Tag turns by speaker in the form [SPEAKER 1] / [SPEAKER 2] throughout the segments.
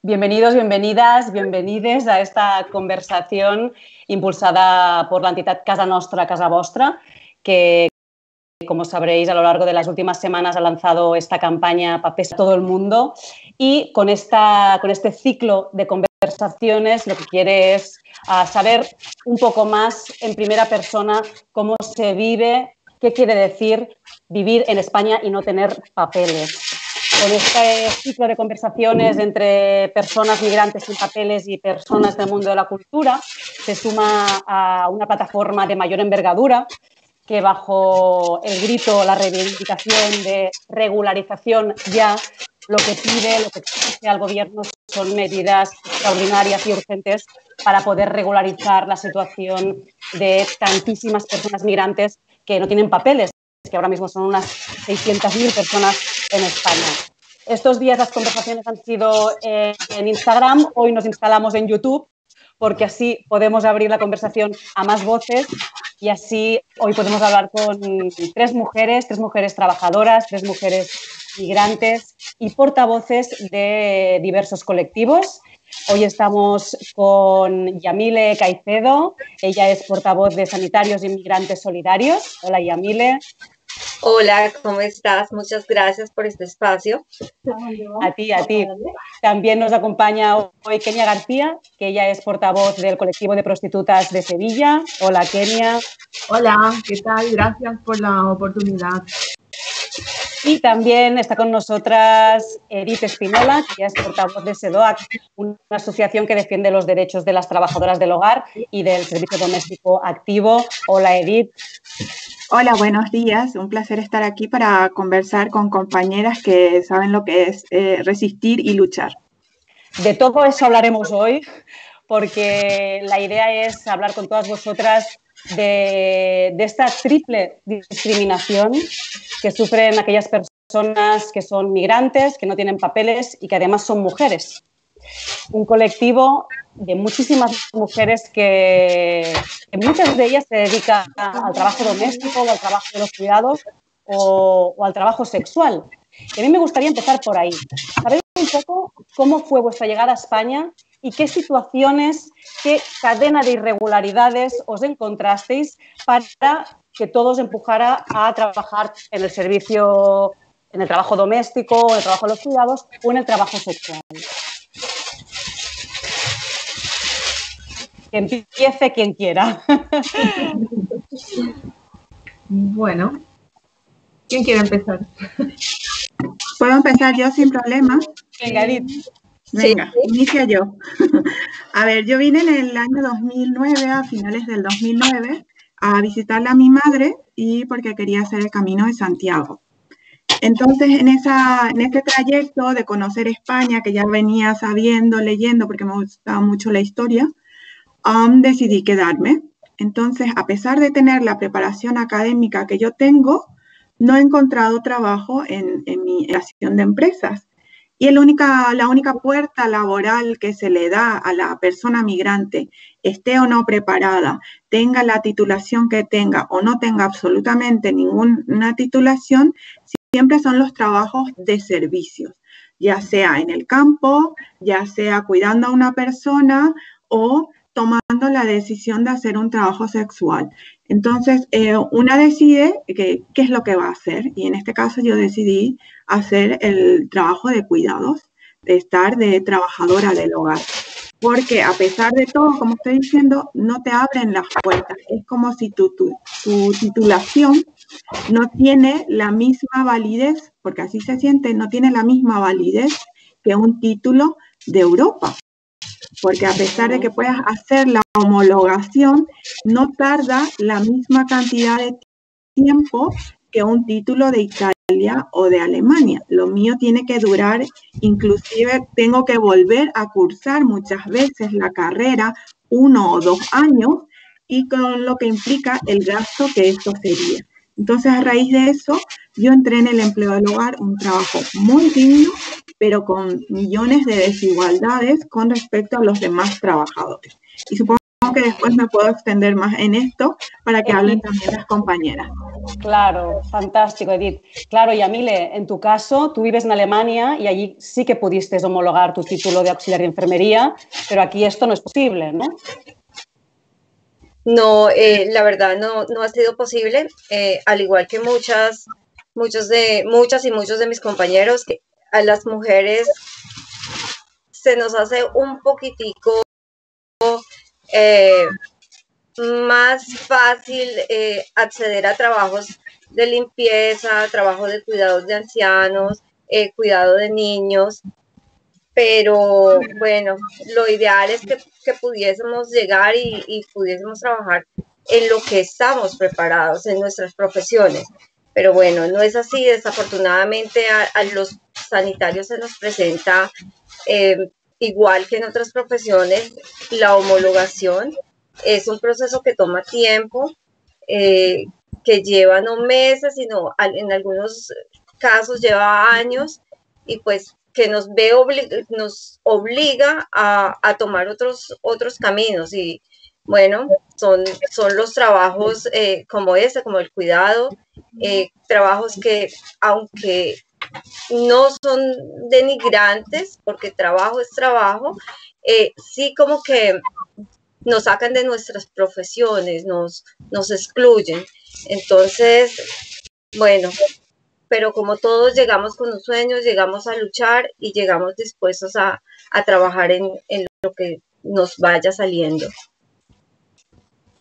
[SPEAKER 1] Bienvenidos, bienvenidas, bienvenides a esta conversación impulsada por la entidad Casa Nostra, Casa Vostra, que, como sabréis, a lo largo de las últimas semanas ha lanzado esta campaña Papés a todo el mundo, y con este ciclo de conversaciones lo que quiere es saber un poco más en primera persona cómo se vive, qué quiere decir vivir en España y no tener papeles. Con este ciclo de conversaciones entre personas migrantes sin papeles y personas del mundo de la cultura, se suma a una plataforma de mayor envergadura que, bajo el grito, la reivindicación de regularización ya, lo que pide, lo que exige al gobierno son medidas extraordinarias y urgentes para poder regularizar la situación de tantísimas personas migrantes que no tienen papeles, que ahora mismo son unas 600.000 personas en España. Estos días las conversaciones han sido en Instagram, hoy nos instalamos en YouTube, porque así podemos abrir la conversación a más voces y así hoy podemos hablar con tres mujeres trabajadoras, tres mujeres migrantes y portavoces de diversos colectivos. Hoy estamos con Yamile Caicedo, ella es portavoz de Sanitarios e Inmigrantes Solidarios. Hola, Yamile.
[SPEAKER 2] Hola, ¿cómo estás? Muchas gracias por este espacio.
[SPEAKER 1] A ti, a ti. También nos acompaña hoy Kenia García, que ella es portavoz del colectivo de prostitutas de Sevilla. Hola, Kenia.
[SPEAKER 3] Hola, ¿qué tal? Gracias por la oportunidad.
[SPEAKER 1] Y también está con nosotras Edith Espinola, que es portavoz de SEDOAC, una asociación que defiende los derechos de las trabajadoras del hogar y del servicio doméstico activo. Hola, Edith.
[SPEAKER 4] Hola, buenos días. Un placer estar aquí para conversar con compañeras que saben lo que es resistir y luchar.
[SPEAKER 1] De todo eso hablaremos hoy, porque la idea es hablar con todas vosotras de esta triple discriminación que sufren aquellas personas que son migrantes, que no tienen papeles y que además son mujeres. Un colectivo de muchísimas mujeres que muchas de ellas se dedican al trabajo doméstico o al trabajo de los cuidados o al trabajo sexual. Y a mí me gustaría empezar por ahí. ¿Sabéis un poco cómo fue vuestra llegada a España y qué situaciones, qué cadena de irregularidades os encontrasteis para que todo os empujara a trabajar en el servicio, en el trabajo doméstico, en el trabajo de los cuidados o en el trabajo sexual? Que empiece quien quiera.
[SPEAKER 3] Bueno, ¿quién quiere empezar?
[SPEAKER 4] ¿Puedo empezar yo sin problema?
[SPEAKER 1] Venga, Edith.
[SPEAKER 4] Venga, sí. Inicio yo. A ver, yo vine en el año 2009, a finales del 2009, a visitarle a mi madre y porque quería hacer el Camino de Santiago. Entonces, en este trayecto de conocer España, que ya venía sabiendo, leyendo, porque me gustaba mucho la historia, decidí quedarme. Entonces, a pesar de tener la preparación académica que yo tengo, no he encontrado trabajo en mi relación de empresas. Y la única puerta laboral que se le da a la persona migrante, esté o no preparada, tenga la titulación que tenga o no tenga absolutamente ninguna titulación, siempre son los trabajos de servicios, ya sea en el campo, ya sea cuidando a una persona o tomando la decisión de hacer un trabajo sexual. Entonces, una decide qué es lo que va a hacer. Y en este caso yo decidí hacer el trabajo de cuidados, de estar de trabajadora del hogar. Porque a pesar de todo, como estoy diciendo, no te abren las puertas. Es como si tu titulación no tiene la misma validez, porque así se siente, no tiene la misma validez que un título de Europa. Porque a pesar de que puedas hacer la homologación, no tarda la misma cantidad de tiempo que un título de Italia o de Alemania. Lo mío tiene que durar, inclusive tengo que volver a cursar muchas veces la carrera 1 o 2 años y con lo que implica el gasto que esto sería. Entonces, a raíz de eso, yo entré en el empleo del hogar, un trabajo muy digno, pero con millones de desigualdades con respecto a los demás trabajadores. Y supongo que después me puedo extender más en esto para que hablen también las compañeras.
[SPEAKER 1] Claro, fantástico, Edith. Claro, y Amile, en tu caso, tú vives en Alemania y allí sí que pudiste homologar tu título de auxiliar de enfermería, pero aquí esto no es posible, ¿no?
[SPEAKER 2] No, la verdad no ha sido posible, al igual que muchas y muchos de mis compañeros, a las mujeres se nos hace un poquitico más fácil acceder a trabajos de limpieza, trabajo de cuidados de ancianos, cuidado de niños, pero bueno, lo ideal es que pudiésemos llegar y pudiésemos trabajar en lo que estamos preparados, en nuestras profesiones. Pero bueno, no es así. Desafortunadamente a los sanitarios se nos presenta, igual que en otras profesiones, la homologación. Es un proceso que toma tiempo, que lleva no meses, sino en algunos casos lleva años, y pues que nos obliga a tomar otros caminos. Y bueno, son los trabajos como como el cuidado, trabajos que, aunque no son denigrantes, porque trabajo es trabajo, sí como que nos sacan de nuestras profesiones, nos excluyen. Entonces, bueno, pero como todos llegamos con un sueño, llegamos a luchar y llegamos dispuestos a trabajar en lo que nos vaya saliendo.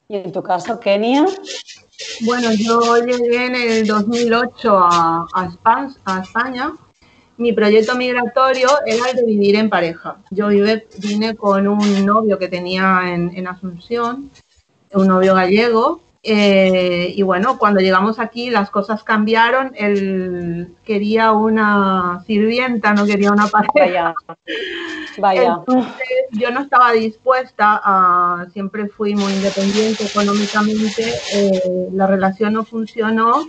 [SPEAKER 1] ¿Y en tu caso, Kenia?
[SPEAKER 3] Bueno, yo llegué en el 2008 a España. Mi proyecto migratorio era el de vivir en pareja. Yo vine con un novio que tenía en Asunción, un novio gallego, y bueno, cuando llegamos aquí las cosas cambiaron. Él quería una sirvienta, no quería una pareja.
[SPEAKER 1] Vaya.
[SPEAKER 3] Entonces, yo no estaba dispuesta siempre fui muy independiente económicamente, la relación no funcionó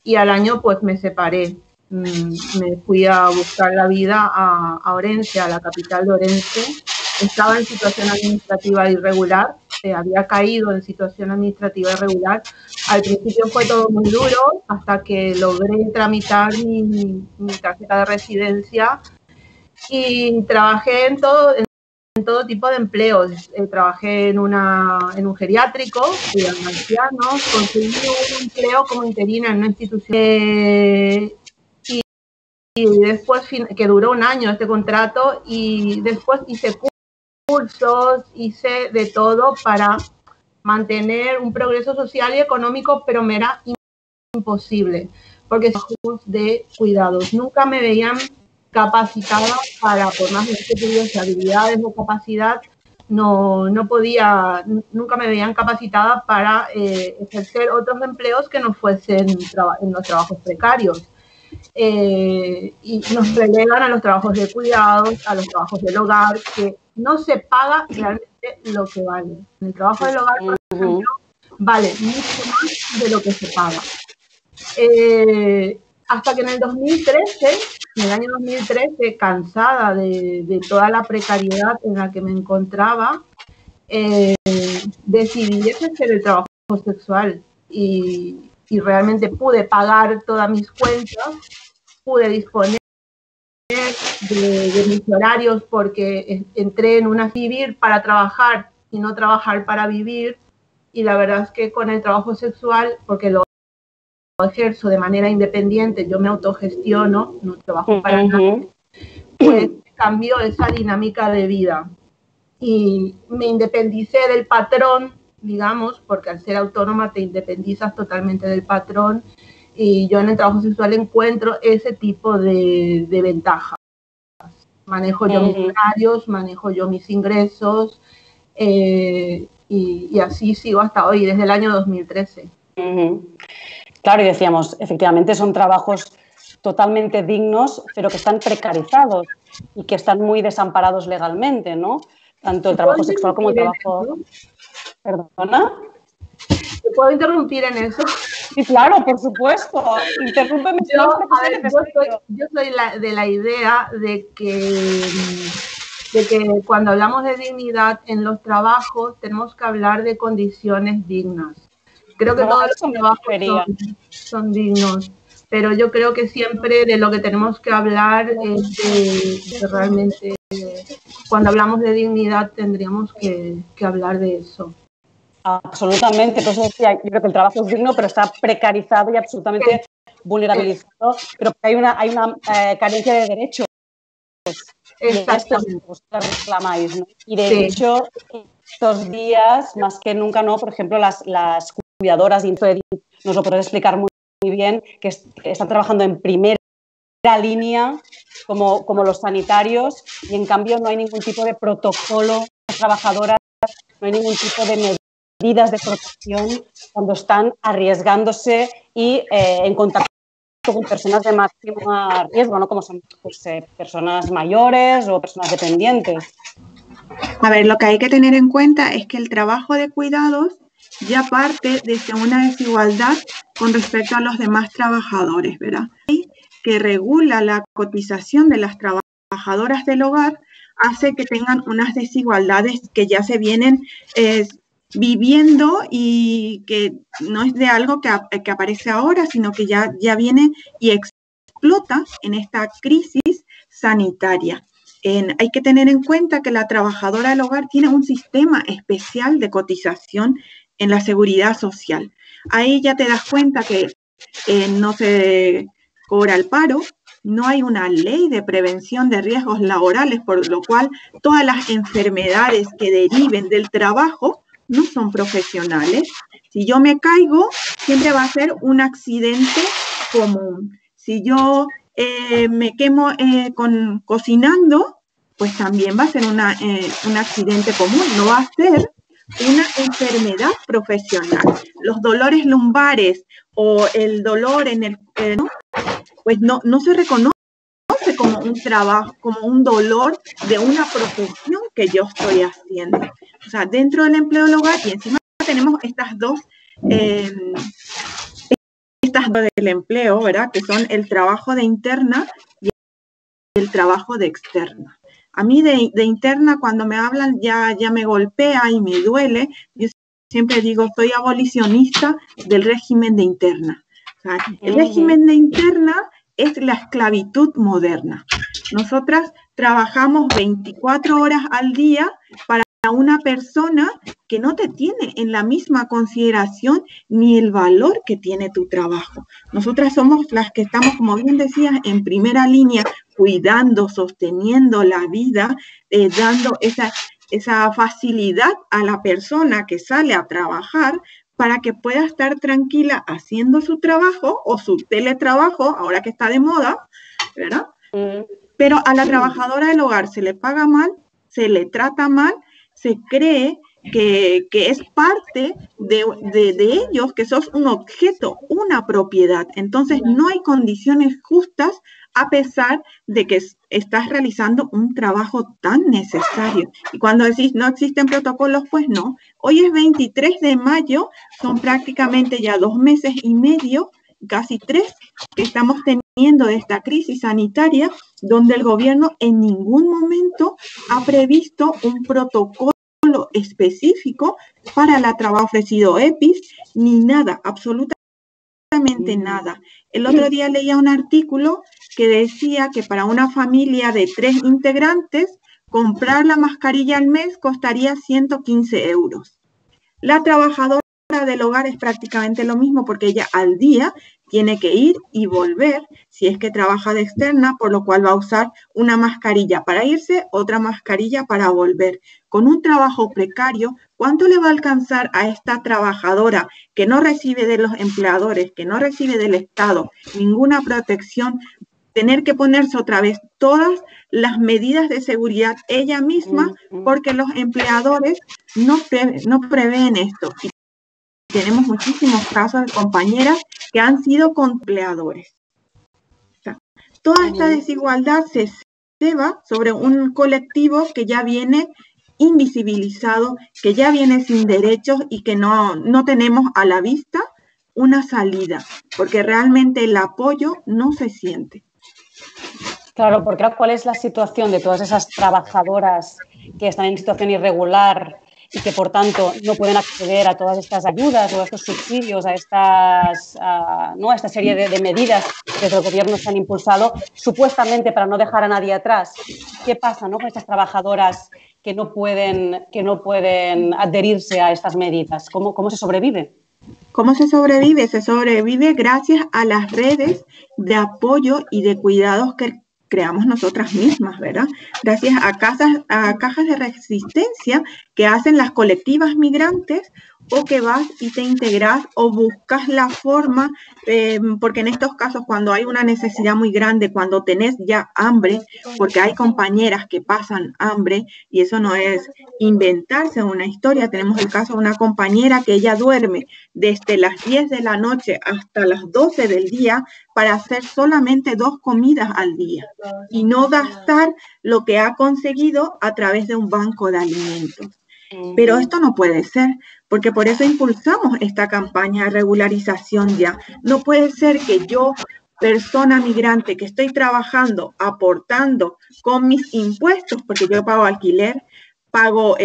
[SPEAKER 3] y al año pues me separé. Me fui a buscar la vida a Orense, a la capital de Orense. Estaba en situación administrativa irregular, había caído en situación administrativa irregular. Al principio fue todo muy duro hasta que logré tramitar mi tarjeta de residencia y trabajé en todo tipo de empleos. Trabajé en un geriátrico, cuidando ancianos, conseguí un empleo como interina en una institución. Y después, que duró un año este contrato, y después hice cursos, hice de todo para mantener un progreso social y económico, pero me era imposible, porque trabajos de cuidados nunca me veían capacitada para, por más que tuviese habilidades o capacidad, no podía, nunca me veían capacitada para ejercer otros empleos que no fuesen en los trabajos precarios. Y nos relegan a los trabajos de cuidados, a los trabajos del hogar, que no se paga realmente lo que vale. En el trabajo del hogar, por ejemplo, vale mucho más de lo que se paga. Hasta que en el 2013, en el año 2013, cansada de toda la precariedad en la que me encontraba, decidí ejercer el trabajo sexual y realmente pude pagar todas mis cuentas, pude disponer de mis horarios, porque entré en una vivir para trabajar y no trabajar para vivir. Y la verdad es que con el trabajo sexual, porque lo ejerzo de manera independiente, yo me autogestiono, no trabajo para nadie, pues cambió esa dinámica de vida. Y me independicé del patrón, digamos, porque al ser autónoma te independizas totalmente del patrón, y yo en el trabajo sexual encuentro ese tipo de ventajas. Manejo yo mis horarios, manejo yo mis ingresos, y así sigo hasta hoy, desde el año 2013.
[SPEAKER 1] Claro, y decíamos, efectivamente son trabajos totalmente dignos, pero que están precarizados y que están muy desamparados legalmente, ¿no? Tanto el trabajo sexual como el trabajo... ¿Perdona?
[SPEAKER 3] ¿Te puedo interrumpir en eso?
[SPEAKER 1] Sí, claro, por supuesto. Interrúmpeme.
[SPEAKER 3] Yo soy de la idea de que de que cuando hablamos de dignidad en los trabajos tenemos que hablar de condiciones dignas. Creo que todos los trabajos son dignos, pero yo creo que siempre de lo que tenemos que hablar es de realmente, cuando hablamos de dignidad tendríamos que hablar de eso.
[SPEAKER 1] Absolutamente, por eso decía, yo creo que el trabajo es digno, pero está precarizado y absolutamente vulnerabilizado, pero hay una carencia de derechos.
[SPEAKER 3] Exactamente.
[SPEAKER 1] Y esto reclamáis, ¿no? Y de hecho, estos días, más que nunca, ¿no? Por ejemplo, las cuidadoras, y nos lo podrás explicar muy bien, que están trabajando en primera línea como los sanitarios, y en cambio no hay ningún tipo de protocolo, las trabajadoras, no hay ningún tipo de medidas de protección cuando están arriesgándose y en contacto con personas de máximo riesgo, ¿no? Como son pues, personas mayores o personas dependientes.
[SPEAKER 4] A ver, lo que hay que tener en cuenta es que el trabajo de cuidados ya parte desde una desigualdad con respecto a los demás trabajadores, ¿verdad? Que regula la cotización de las trabajadoras del hogar hace que tengan unas desigualdades que ya se vienen viviendo y que no es de algo que aparece ahora, sino que ya viene y explota en esta crisis sanitaria. Hay que tener en cuenta que la trabajadora del hogar tiene un sistema especial de cotización en la seguridad social. Ahí ya te das cuenta que no se cobra el paro, no hay una ley de prevención de riesgos laborales, por lo cual todas las enfermedades que deriven del trabajo no son profesionales. Si yo me caigo, siempre va a ser un accidente común. Si yo me quemo cocinando, pues también va a ser un accidente común, no va a ser una enfermedad profesional. Los dolores lumbares o el dolor en el pues no se reconoce como un trabajo, como un dolor de una profesión que yo estoy haciendo. O sea, dentro del empleo del hogar, y encima tenemos estas dos del empleo, ¿verdad? Que son el trabajo de interna y el trabajo de externa. A mí de interna, cuando me hablan, ya me golpea y me duele. Yo siempre digo, soy abolicionista del régimen de interna. O sea, el régimen de interna es la esclavitud moderna. Nosotras trabajamos 24 horas al día para una persona que no te tiene en la misma consideración ni el valor que tiene tu trabajo. Nosotras somos las que estamos, como bien decías, en primera línea, cuidando, sosteniendo la vida, dando esa facilidad a la persona que sale a trabajar para que pueda estar tranquila haciendo su trabajo o su teletrabajo, ahora que está de moda, ¿verdad? Pero a la trabajadora del hogar se le paga mal, se le trata mal, se cree que es parte de ellos, que sos un objeto, una propiedad. Entonces no hay condiciones justas a pesar de que estás realizando un trabajo tan necesario. Y cuando decís no existen protocolos, pues no. Hoy es 23 de mayo, son prácticamente ya 2 meses y medio, casi 3, que estamos teniendo de esta crisis sanitaria, donde el gobierno en ningún momento ha previsto un protocolo específico para la trabajo ofrecido EPIs, ni nada, absolutamente nada. El otro día leía un artículo que decía que para una familia de 3 integrantes, comprar la mascarilla al mes costaría 115 euros. La trabajadora del hogar es prácticamente lo mismo porque ella al día tiene que ir y volver si es que trabaja de externa, por lo cual va a usar una mascarilla para irse, otra mascarilla para volver. Con un trabajo precario, ¿cuánto le va a alcanzar a esta trabajadora que no recibe de los empleadores, que no recibe del Estado ninguna protección, tener que ponerse otra vez todas las medidas de seguridad ella misma porque los empleadores no prevén esto? Y tenemos muchísimos casos de compañeras que han sido empleadores. O sea, toda esta desigualdad se ceba sobre un colectivo que ya viene invisibilizado, que ya viene sin derechos y que no tenemos a la vista una salida, porque realmente el apoyo no se siente.
[SPEAKER 1] Claro, porque ¿cuál es la situación de todas esas trabajadoras que están en situación irregular y que, por tanto, no pueden acceder a todas estas ayudas o a estos subsidios, a esta serie de medidas que desde el Gobierno se han impulsado, supuestamente para no dejar a nadie atrás? ¿Qué pasa, ¿no?, con estas trabajadoras que no pueden adherirse a estas medidas? ¿Cómo se sobrevive?
[SPEAKER 4] ¿Cómo se sobrevive? Se sobrevive gracias a las redes de apoyo y de cuidados que creamos nosotras mismas, ¿verdad? Gracias a cajas de resistencia que hacen las colectivas migrantes, o que vas y te integras o buscas la forma, porque en estos casos cuando hay una necesidad muy grande, cuando tenés ya hambre, porque hay compañeras que pasan hambre, y eso no es inventarse una historia. Tenemos el caso de una compañera que ella duerme desde las 10 de la noche hasta las 12 del día para hacer solamente 2 comidas al día y no gastar lo que ha conseguido a través de un banco de alimentos. Pero esto no puede ser, porque por eso impulsamos esta campaña de regularización ya. No puede ser que yo, persona migrante, que estoy trabajando, aportando con mis impuestos, porque yo pago alquiler, pago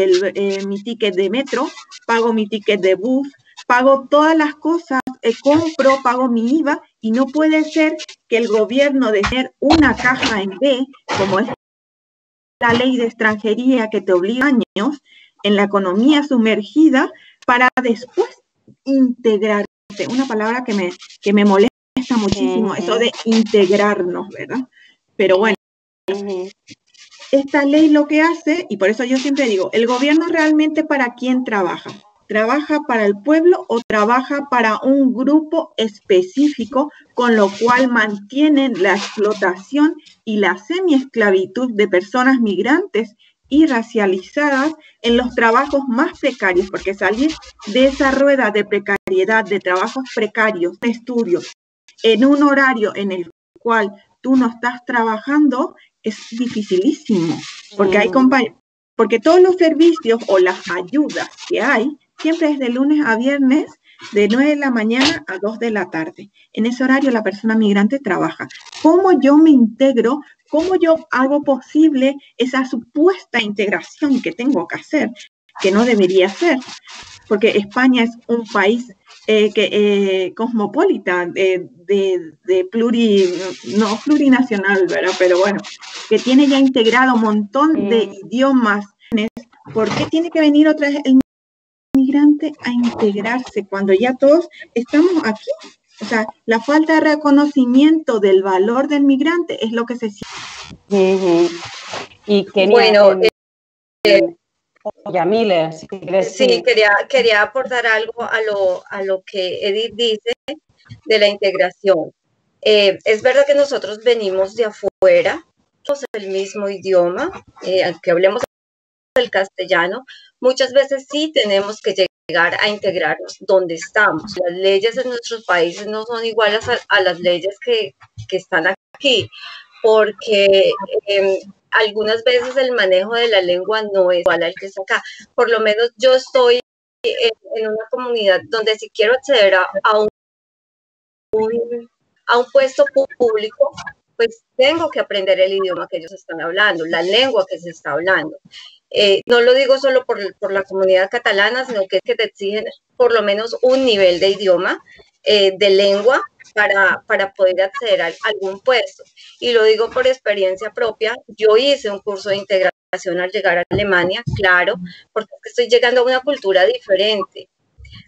[SPEAKER 4] mi ticket de metro, pago mi ticket de bus, pago todas las cosas, compro, pago mi IVA, y no puede ser que el gobierno de tener una caja en B, como es la ley de extranjería que te obliga años en la economía sumergida, para después integrarte. Una palabra que me molesta muchísimo, eso de integrarnos, ¿verdad? Pero bueno, esta ley lo que hace, y por eso yo siempre digo, ¿el gobierno realmente para quién trabaja? ¿Trabaja para el pueblo o trabaja para un grupo específico, con lo cual mantienen la explotación y la semiesclavitud de personas migrantes y racializadas en los trabajos más precarios? Porque salir de esa rueda de precariedad, de trabajos precarios, de estudios, en un horario en el cual tú no estás trabajando, es dificilísimo, porque porque todos los servicios o las ayudas que hay siempre es de lunes a viernes, de 9 de la mañana a 2 de la tarde. En ese horario la persona migrante trabaja. ¿Cómo yo me integro? ¿Cómo yo hago posible esa supuesta integración que tengo que hacer, que no debería ser? Porque España es un país cosmopolita, no plurinacional, ¿verdad? Pero bueno, que tiene ya integrado un montón de idiomas. ¿Por qué tiene que venir otra vez el migrante a integrarse cuando ya todos estamos aquí? O sea, la falta de reconocimiento del valor del migrante es lo que se siente.
[SPEAKER 1] Y Kenia, bueno, Yamile, si quieres,
[SPEAKER 2] sí, quería aportar algo a lo que Edith dice de la integración. Es verdad que nosotros venimos de afuera, tenemos el mismo idioma, aunque hablemos el castellano, muchas veces sí tenemos que llegar a integrarnos donde estamos. Las leyes en nuestros países no son iguales a las leyes que están aquí, porque algunas veces el manejo de la lengua no es igual al que está acá. Por lo menos yo estoy en una comunidad donde si quiero acceder a un puesto público, pues tengo que aprender el idioma que ellos están hablando, la lengua que se está hablando. No lo digo solo por la comunidad catalana, sino que te exigen por lo menos un nivel de idioma, de lengua, para poder acceder a algún puesto. Y lo digo por experiencia propia. Yo hice un curso de integración al llegar a Alemania, claro, porque estoy llegando a una cultura diferente,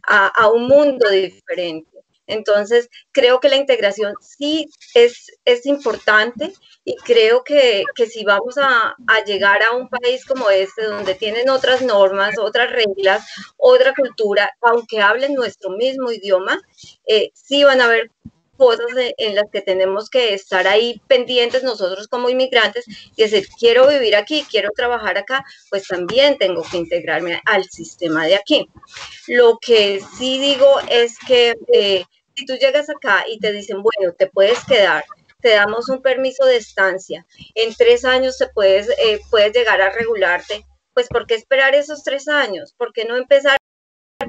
[SPEAKER 2] a un mundo diferente. Entonces, creo que la integración sí es importante, y creo que si vamos a llegar a un país como este, donde tienen otras normas, otras reglas, otra cultura, aunque hablen nuestro mismo idioma, sí van a haber cosas en las que tenemos que estar ahí pendientes nosotros como inmigrantes, y decir, quiero vivir aquí, quiero trabajar acá, pues también tengo que integrarme al sistema de aquí. Lo que sí digo es que si tú llegas acá y te dicen, bueno, te puedes quedar, te damos un permiso de estancia, en 3 años puedes llegar a regularte, pues ¿por qué esperar esos 3 años? ¿Por qué no empezar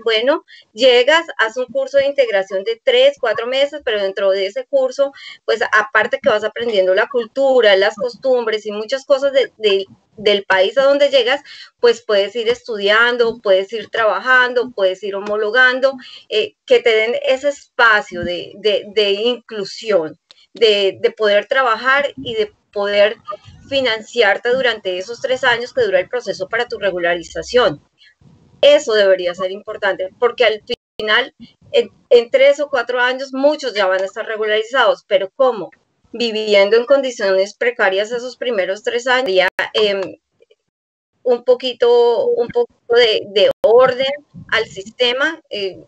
[SPEAKER 2] bueno, llegas, haz un curso de integración de 3, 4 meses, pero dentro de ese curso, pues aparte que vas aprendiendo la cultura, las costumbres y muchas cosas del país a donde llegas, pues puedes ir estudiando, puedes ir trabajando, puedes ir homologando, que te den ese espacio de inclusión, de poder trabajar y de poder financiarte durante esos 3 años que dura el proceso para tu regularización. Eso debería ser importante, porque al final, en 3 o 4 años, muchos ya van a estar regularizados, pero ¿cómo? Viviendo en condiciones precarias esos primeros 3 años, un poquito de orden al sistema,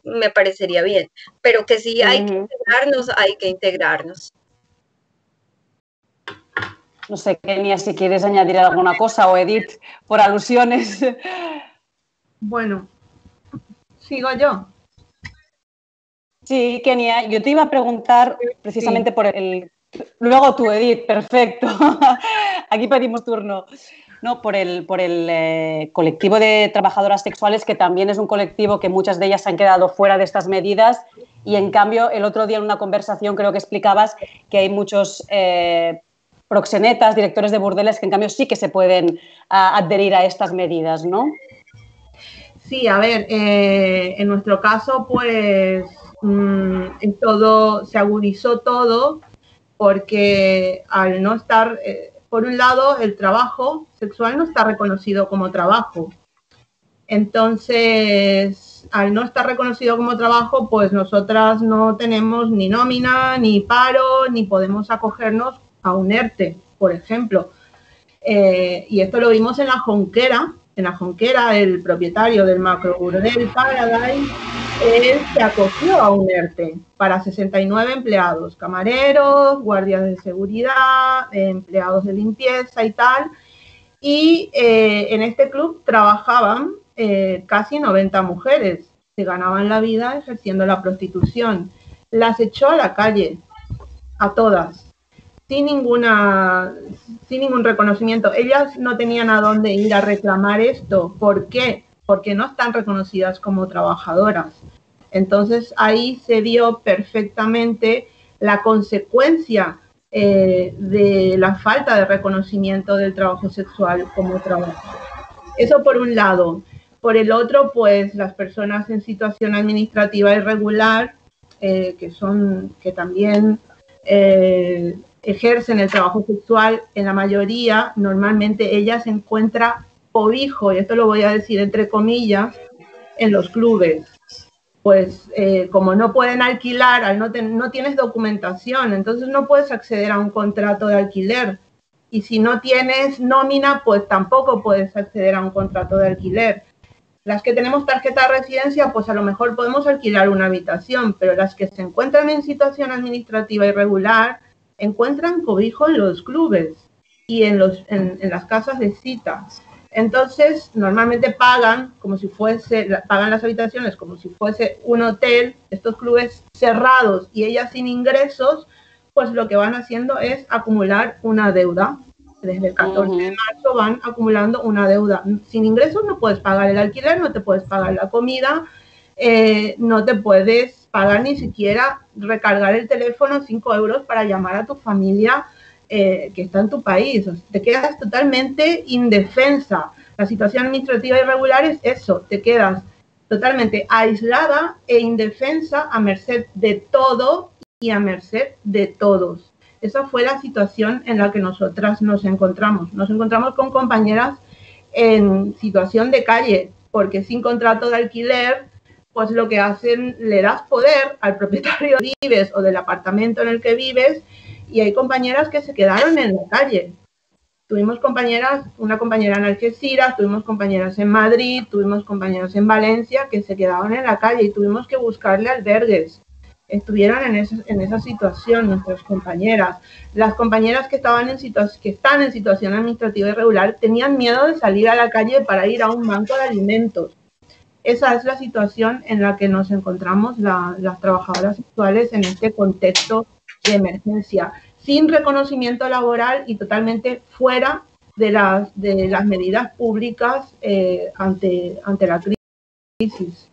[SPEAKER 2] me parecería bien, pero que sí hay que integrarnos, hay que integrarnos.
[SPEAKER 1] No sé, Kenia, si quieres añadir alguna cosa, o Edith, por alusiones.
[SPEAKER 3] Bueno, ¿sigo yo?
[SPEAKER 1] Sí, Kenia, yo te iba a preguntar precisamente por el... Luego tú, Edith, perfecto. Aquí pedimos turno. No, por el colectivo de trabajadoras sexuales, que también es un colectivo que muchas de ellas se han quedado fuera de estas medidas, y en cambio el otro día en una conversación creo que explicabas que hay muchos proxenetas, directores de burdeles, que en cambio sí que se pueden adherir a estas medidas, ¿no?
[SPEAKER 3] Sí, a ver, en nuestro caso, pues se agudizó todo porque al no estar, por un lado, el trabajo sexual no está reconocido como trabajo. Entonces, al no estar reconocido como trabajo, pues nosotras no tenemos ni nómina, ni paro, ni podemos acogernos a un ERTE, por ejemplo. Y esto lo vimos en La Jonquera. En La Jonquera, el propietario del macroburdel Paradise, él se acogió a un ERTE para 69 empleados, camareros, guardias de seguridad, empleados de limpieza y tal. Y en este club trabajaban casi 90 mujeres que ganaban la vida ejerciendo la prostitución. Las echó a la calle, a todas, sin ningún reconocimiento. Ellas no tenían a dónde ir a reclamar esto. ¿Por qué? Porque no están reconocidas como trabajadoras. Entonces ahí se vio perfectamente la consecuencia de la falta de reconocimiento del trabajo sexual como trabajo. Eso por un lado. Por el otro, pues las personas en situación administrativa irregular, que también ejercen el trabajo sexual, en la mayoría, normalmente ellas encuentran cobijo, y esto lo voy a decir entre comillas, en los clubes. Pues como no pueden alquilar, no tienes documentación, entonces no puedes acceder a un contrato de alquiler. Y si no tienes nómina, pues tampoco puedes acceder a un contrato de alquiler. Las que tenemos tarjeta de residencia, pues a lo mejor podemos alquilar una habitación, pero las que se encuentran en situación administrativa irregular encuentran cobijo en los clubes y en las casas de cita. Entonces, normalmente pagan las habitaciones como si fuese un hotel, estos clubes cerrados y ellas sin ingresos, pues lo que van haciendo es acumular una deuda. Desde el 14 de marzo van acumulando una deuda. Sin ingresos no puedes pagar el alquiler, no te puedes pagar la comida, no te puedes pagar ni siquiera recargar el teléfono 5 euros para llamar a tu familia que está en tu país. O sea, te quedas totalmente indefensa. La situación administrativa irregular es eso, te quedas totalmente aislada e indefensa a merced de todo y a merced de todos. Esa fue la situación en la que nosotras nos encontramos. Nos encontramos con compañeras en situación de calle, porque sin contrato de alquiler, pues lo que hacen, le das poder al propietario de vives o del apartamento en el que vives, y hay compañeras que se quedaron en la calle. Tuvimos una compañera en Algeciras, tuvimos compañeras en Madrid, tuvimos compañeras en Valencia que se quedaron en la calle y tuvimos que buscarle albergues. Estuvieron en esa situación nuestras compañeras. Las compañeras que están en situación administrativa irregular tenían miedo de salir a la calle para ir a un banco de alimentos. Esa es la situación en la que nos encontramos las trabajadoras sexuales en este contexto de emergencia, sin reconocimiento laboral y totalmente fuera de las medidas públicas ante la crisis.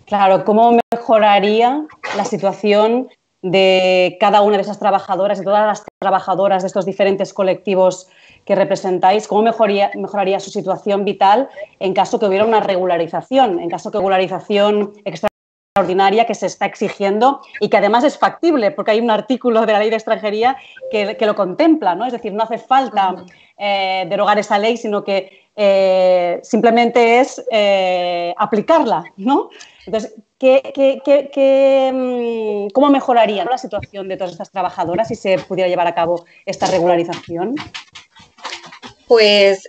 [SPEAKER 1] Claro, ¿cómo mejoraría la situación de cada una de esas trabajadoras, de todas las trabajadoras de estos diferentes colectivos que representáis? ¿Cómo mejoraría su situación vital en caso que hubiera una regularización, en caso que regularización extraordinaria que se está exigiendo y que además es factible, porque hay un artículo de la Ley de Extranjería que lo contempla, ¿no? Es decir, no hace falta derogar esa ley, sino que simplemente es aplicarla, ¿no? Entonces, ¿cómo mejoraría, ¿no?, la situación de todas estas trabajadoras si se pudiera llevar a cabo esta regularización?
[SPEAKER 2] Pues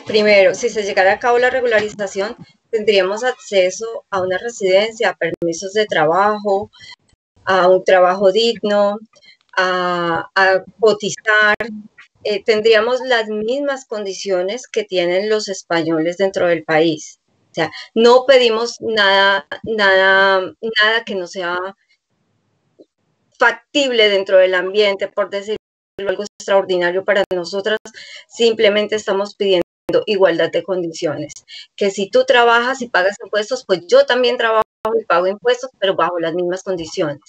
[SPEAKER 2] primero, si se llegara a cabo la regularización, tendríamos acceso a una residencia, a permisos de trabajo, a un trabajo digno, a cotizar. Tendríamos las mismas condiciones que tienen los españoles dentro del país. O sea, no pedimos nada que no sea factible dentro del ambiente, por decirlo algo extraordinario para nosotras. Simplemente estamos pidiendo igualdad de condiciones. Que si tú trabajas y pagas impuestos, pues yo también trabajo y pago impuestos, pero bajo las mismas condiciones.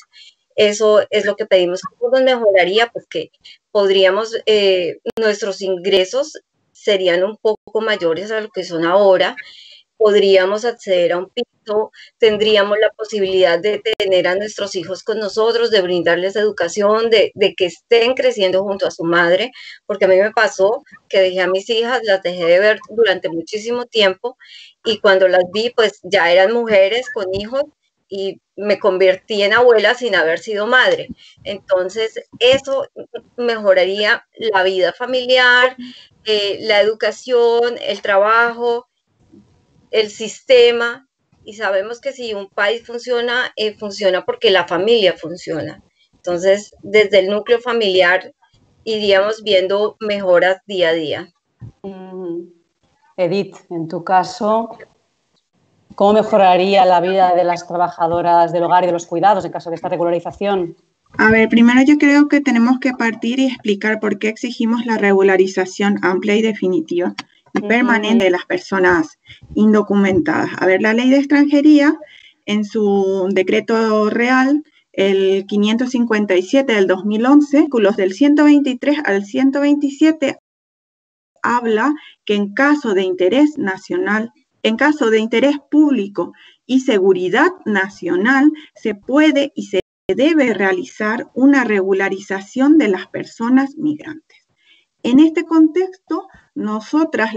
[SPEAKER 2] Eso es lo que pedimos. ¿Cómo nos mejoraría? Pues que podríamos, nuestros ingresos serían un poco mayores a lo que son ahora, podríamos acceder a un piso, tendríamos la posibilidad de tener a nuestros hijos con nosotros, de brindarles educación, de que estén creciendo junto a su madre, porque a mí me pasó que dejé a mis hijas, las dejé de ver durante muchísimo tiempo y cuando las vi, pues ya eran mujeres con hijos y me convertí en abuela sin haber sido madre. Entonces, eso mejoraría la vida familiar, la educación, el trabajo, el sistema, y sabemos que si un país funciona, funciona porque la familia funciona. Entonces, desde el núcleo familiar iríamos viendo mejoras día a día.
[SPEAKER 1] Edith, en tu caso, ¿cómo mejoraría la vida de las trabajadoras del hogar y de los cuidados en caso de esta regularización?
[SPEAKER 4] A ver, primero yo creo que tenemos que partir y explicar por qué exigimos la regularización amplia y definitiva y permanente de las personas indocumentadas. A ver, la Ley de Extranjería, en su decreto real, el 557 del 2011, los del 123 al 127, habla que en caso de interés nacional, en caso de interés público y seguridad nacional, se puede y se debe realizar una regularización de las personas migrantes. En este contexto, nosotras,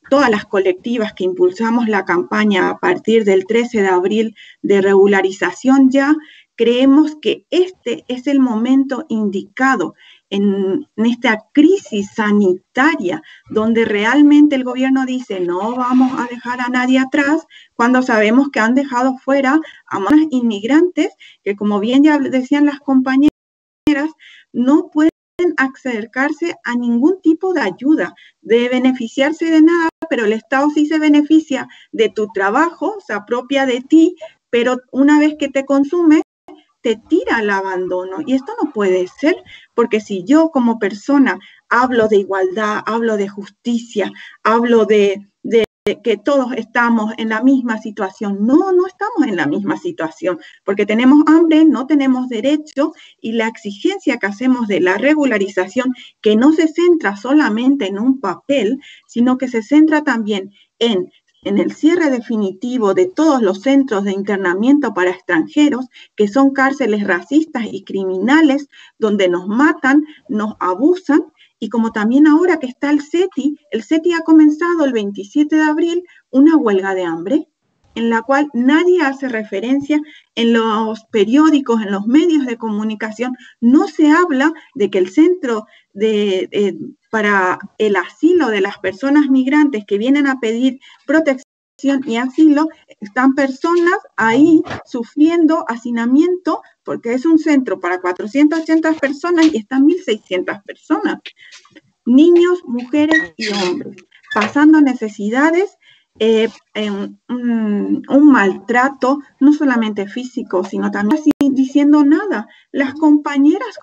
[SPEAKER 4] todas las colectivas que impulsamos la campaña a partir del 13 de abril de regularización ya, creemos que este es el momento indicado en esta crisis sanitaria, donde realmente el gobierno dice no vamos a dejar a nadie atrás, cuando sabemos que han dejado fuera a más inmigrantes que, como bien ya decían las compañeras, no pueden acercarse a ningún tipo de ayuda, de beneficiarse de nada, pero el Estado sí se beneficia de tu trabajo, se apropia de ti, pero una vez que te consume, te tira al abandono. Y esto no puede ser, porque si yo como persona hablo de igualdad, hablo de justicia, hablo de que todos estamos en la misma situación. No, no estamos en la misma situación, porque tenemos hambre, no tenemos derecho, y la exigencia que hacemos de la regularización, que no se centra solamente en un papel, sino que se centra también en el cierre definitivo de todos los centros de internamiento para extranjeros, que son cárceles racistas y criminales, donde nos matan, nos abusan. Y como también ahora que está el CETI ha comenzado el 27 de abril una huelga de hambre, en la cual nadie hace referencia en los periódicos, en los medios de comunicación. No se habla de que el centro para el asilo de las personas migrantes que vienen a pedir protección y asilo, están personas ahí sufriendo hacinamiento, porque es un centro para 480 personas y están 1.600 personas, niños, mujeres y hombres, pasando necesidades, un maltrato, no solamente físico, sino también sin diciendo nada. Las compañeras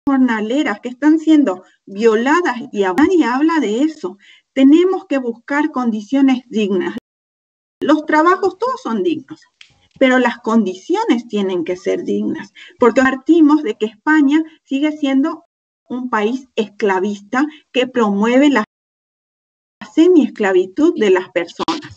[SPEAKER 4] jornaleras que están siendo violadas y nadie habla de eso. Tenemos que buscar condiciones dignas. Los trabajos todos son dignos, pero las condiciones tienen que ser dignas, porque partimos de que España sigue siendo un país esclavista que promueve la semiesclavitud de las personas.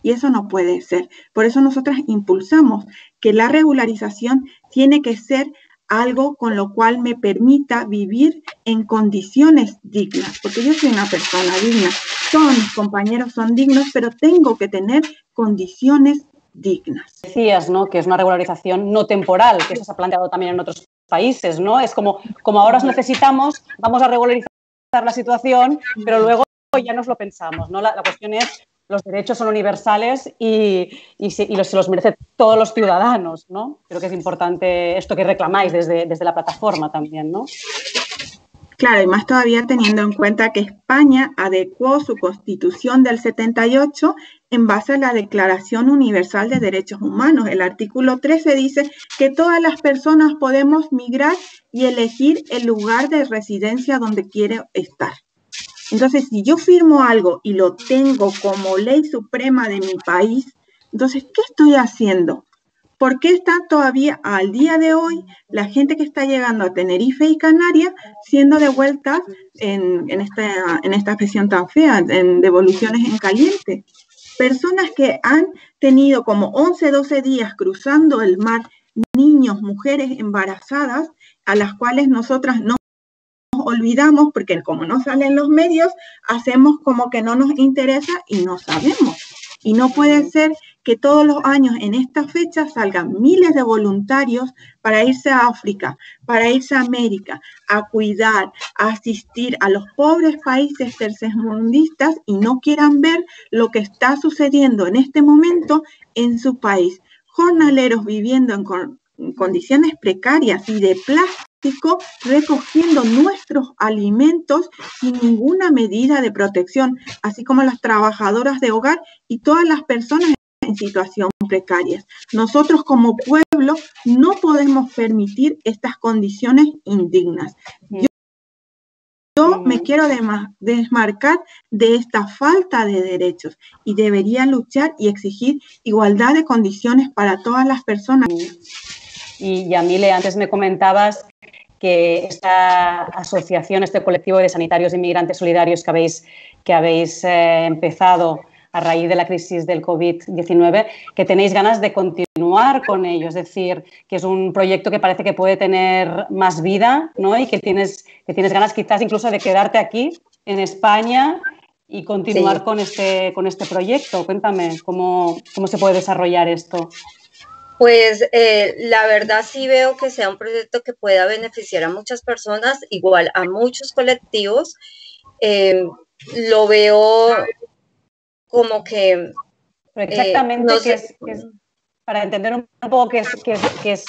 [SPEAKER 4] Y eso no puede ser. Por eso nosotras impulsamos que la regularización tiene que ser algo con lo cual me permita vivir en condiciones dignas, porque yo soy una persona digna, todos mis compañeros son dignos, pero tengo que tener condiciones dignas.
[SPEAKER 1] Decías, ¿no?, que es una regularización no temporal, que eso se ha planteado también en otros países, ¿no? Es como ahora os necesitamos, vamos a regularizar la situación, pero luego ya nos lo pensamos, ¿no? La cuestión es, los derechos son universales y se los merecen todos los ciudadanos, ¿no? Creo que es importante esto que reclamáis desde la plataforma también, ¿no?
[SPEAKER 4] Claro, y más todavía teniendo en cuenta que España adecuó su Constitución del 78 en base a la Declaración Universal de Derechos Humanos. El artículo 13 dice que todas las personas podemos migrar y elegir el lugar de residencia donde quiere estar. Entonces, si yo firmo algo y lo tengo como ley suprema de mi país, entonces, ¿qué estoy haciendo? ¿Por qué está todavía al día de hoy la gente que está llegando a Tenerife y Canarias siendo devuelta en esta expresión tan fea, en devoluciones en caliente? Personas que han tenido como 11, 12 días cruzando el mar, niños, mujeres embarazadas, a las cuales nosotras no olvidamos porque como no salen los medios, hacemos como que no nos interesa y no sabemos. Y no puede ser que todos los años en esta fecha salgan miles de voluntarios para irse a África, para irse a América, a cuidar, a asistir a los pobres países tercermundistas y no quieran ver lo que está sucediendo en este momento en su país. Jornaleros viviendo en condiciones precarias y de plástico, recogiendo nuestros alimentos sin ninguna medida de protección, así como las trabajadoras de hogar y todas las personas en situación precaria. Nosotros como pueblo no podemos permitir estas condiciones indignas. Yo me quiero desmarcar de esta falta de derechos y debería luchar y exigir igualdad de condiciones para todas las personas.
[SPEAKER 1] Y Yamile, antes me comentabas que esta asociación, este colectivo de sanitarios inmigrantes solidarios que habéis empezado a raíz de la crisis del COVID-19, que tenéis ganas de continuar con ello, es decir, que es un proyecto que parece que puede tener más vida, ¿no? Y que tienes ganas quizás incluso de quedarte aquí en España y continuar con este proyecto. Cuéntame, ¿cómo se puede desarrollar esto?
[SPEAKER 2] Pues la verdad sí veo que sea un proyecto que pueda beneficiar a muchas personas, igual a muchos colectivos. Lo veo como que...
[SPEAKER 1] Exactamente,
[SPEAKER 2] no sé,
[SPEAKER 1] para entender un poco qué es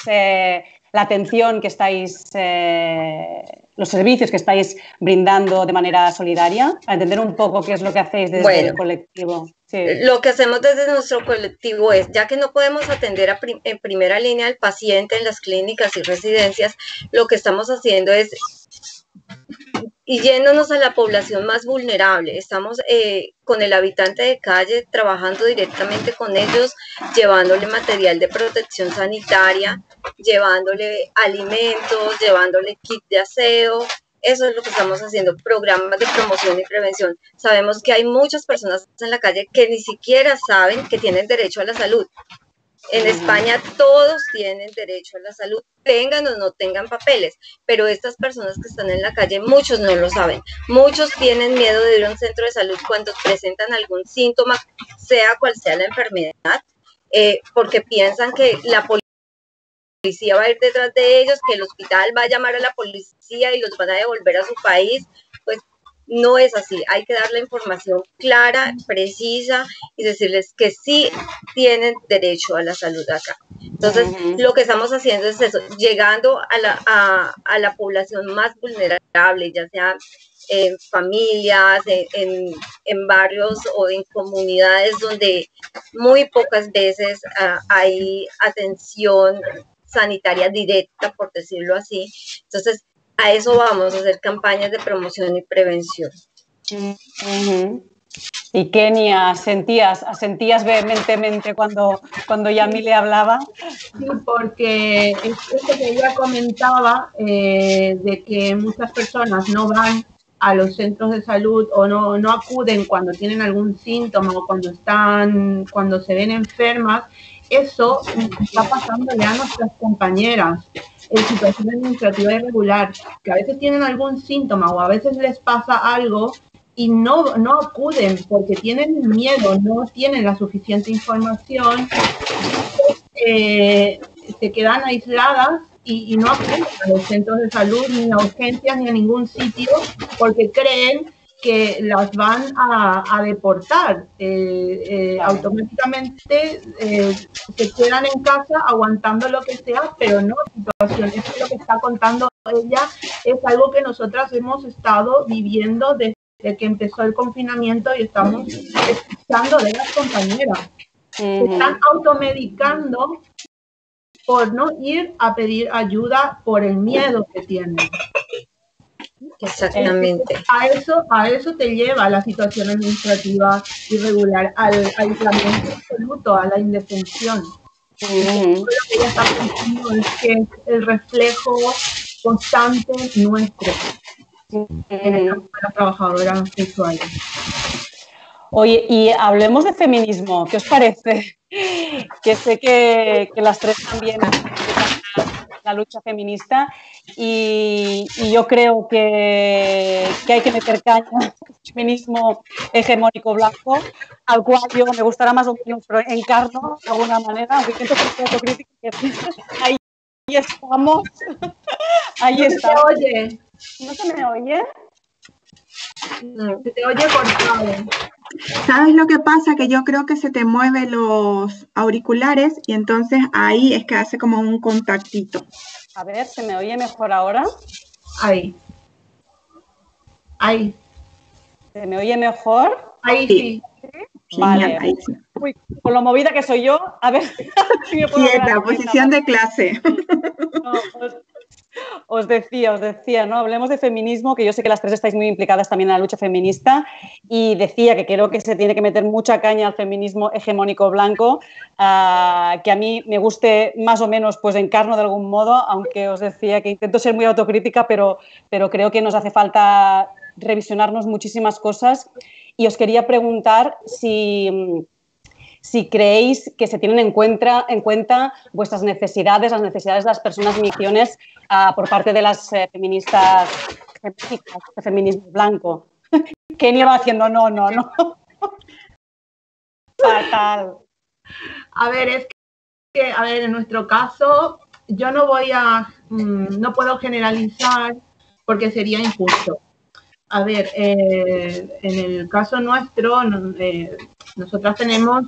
[SPEAKER 1] la atención que estáis, los servicios que estáis brindando de manera solidaria, para entender un poco qué es lo que hacéis desde el colectivo. Sí.
[SPEAKER 2] Lo que hacemos desde nuestro colectivo es, ya que no podemos atender en primera línea al paciente en las clínicas y residencias, lo que estamos haciendo es y yéndonos a la población más vulnerable. Estamos con el habitante de calle, trabajando directamente con ellos, llevándole material de protección sanitaria, llevándole alimentos, llevándole kit de aseo. Eso es lo que estamos haciendo, programas de promoción y prevención. Sabemos que hay muchas personas en la calle que ni siquiera saben que tienen derecho a la salud. En España todos tienen derecho a la salud, tengan o no tengan papeles, pero estas personas que están en la calle, muchos no lo saben. Muchos tienen miedo de ir a un centro de salud cuando presentan algún síntoma, sea cual sea la enfermedad, porque piensan que la policía va a ir detrás de ellos, que el hospital va a llamar a la policía y los van a devolver a su país. Pues no es así, hay que dar la información clara, precisa y decirles que sí tienen derecho a la salud acá. Entonces, lo que estamos haciendo es eso, llegando a la población más vulnerable, ya sea en familias, en barrios o en comunidades donde muy pocas veces hay atención sanitaria directa, por decirlo así. Entonces, a eso vamos a hacer campañas de promoción y prevención.
[SPEAKER 1] Y Kenia, asentías vehementemente cuando Yami le hablaba.
[SPEAKER 3] Sí, porque es eso que ella comentaba, de que muchas personas no van a los centros de salud o no acuden cuando tienen algún síntoma o cuando se ven enfermas. Eso está pasándole a nuestras compañeras en situación administrativa irregular, que a veces tienen algún síntoma o a veces les pasa algo y no acuden porque tienen miedo, no tienen la suficiente información, se quedan aisladas y no acuden a los centros de salud, ni a urgencias, ni a ningún sitio, porque creen que las van a deportar. Automáticamente se quedan en casa aguantando lo que sea, pero no situación. Eso es lo que está contando ella, es algo que nosotras hemos estado viviendo desde que empezó el confinamiento y estamos escuchando de las compañeras. Se están automedicando por no ir a pedir ayuda por el miedo que tienen.
[SPEAKER 2] Exactamente.
[SPEAKER 3] A eso te lleva la situación administrativa irregular, al aislamiento absoluto, a la indefensión. Lo que ella está pensando es que es el reflejo constante nuestro en el campo de las trabajadoras sexuales.
[SPEAKER 1] Oye, y hablemos de feminismo, ¿qué os parece? Que sé que las tres también la lucha feminista y yo creo que hay que meter caña al feminismo hegemónico blanco, al cual yo me gustará más o menos, pero encarno de alguna manera, aunque intento ser autocrítica, ahí estamos. Ahí está.
[SPEAKER 3] ¿No se oye?
[SPEAKER 1] ¿No se me oye?
[SPEAKER 3] Se te oye cortado.
[SPEAKER 4] ¿Sabes lo que pasa? Que yo creo que se te mueven los auriculares y entonces ahí es que hace como un contactito.
[SPEAKER 1] A ver, ¿se me oye mejor ahora?
[SPEAKER 3] Ahí.
[SPEAKER 1] ¿Se me oye mejor?
[SPEAKER 3] Ahí sí.
[SPEAKER 1] Vale.
[SPEAKER 4] Ahí sí.
[SPEAKER 1] Uy, con lo movida que soy yo, a ver si me puedo
[SPEAKER 4] Quieta, posición de clase.
[SPEAKER 1] No, os decía, ¿no? Hablemos de feminismo, que yo sé que las tres estáis muy implicadas también en la lucha feminista, y decía que creo que se tiene que meter mucha caña al feminismo hegemónico blanco, que a mí me guste más o menos, pues encarno de algún modo, aunque os decía que intento ser muy autocrítica, pero creo que nos hace falta revisionarnos muchísimas cosas, y os quería preguntar si creéis que se tienen en cuenta vuestras necesidades, las necesidades de las personas migrantes por parte de las feministas de feminismo blanco. Kenia va haciendo no. Fatal.
[SPEAKER 3] A ver, es que, en nuestro caso, yo no puedo generalizar porque sería injusto. A ver, en el caso nuestro, nosotras tenemos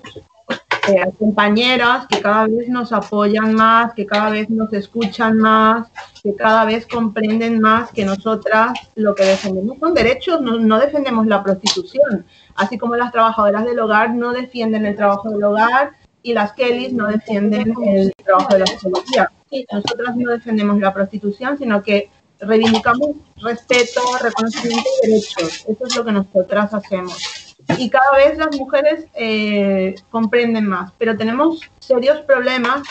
[SPEAKER 3] compañeras que cada vez nos apoyan más, que cada vez nos escuchan más, que cada vez comprenden más que nosotras lo que defendemos son derechos, no defendemos la prostitución, así como las trabajadoras del hogar no defienden el trabajo del hogar y las Kellys no defienden el trabajo de la psicología. Nosotras no defendemos la prostitución, sino que reivindicamos respeto, reconocimiento y derechos. Eso es lo que nosotras hacemos. Y cada vez las mujeres comprenden más, pero tenemos serios problemas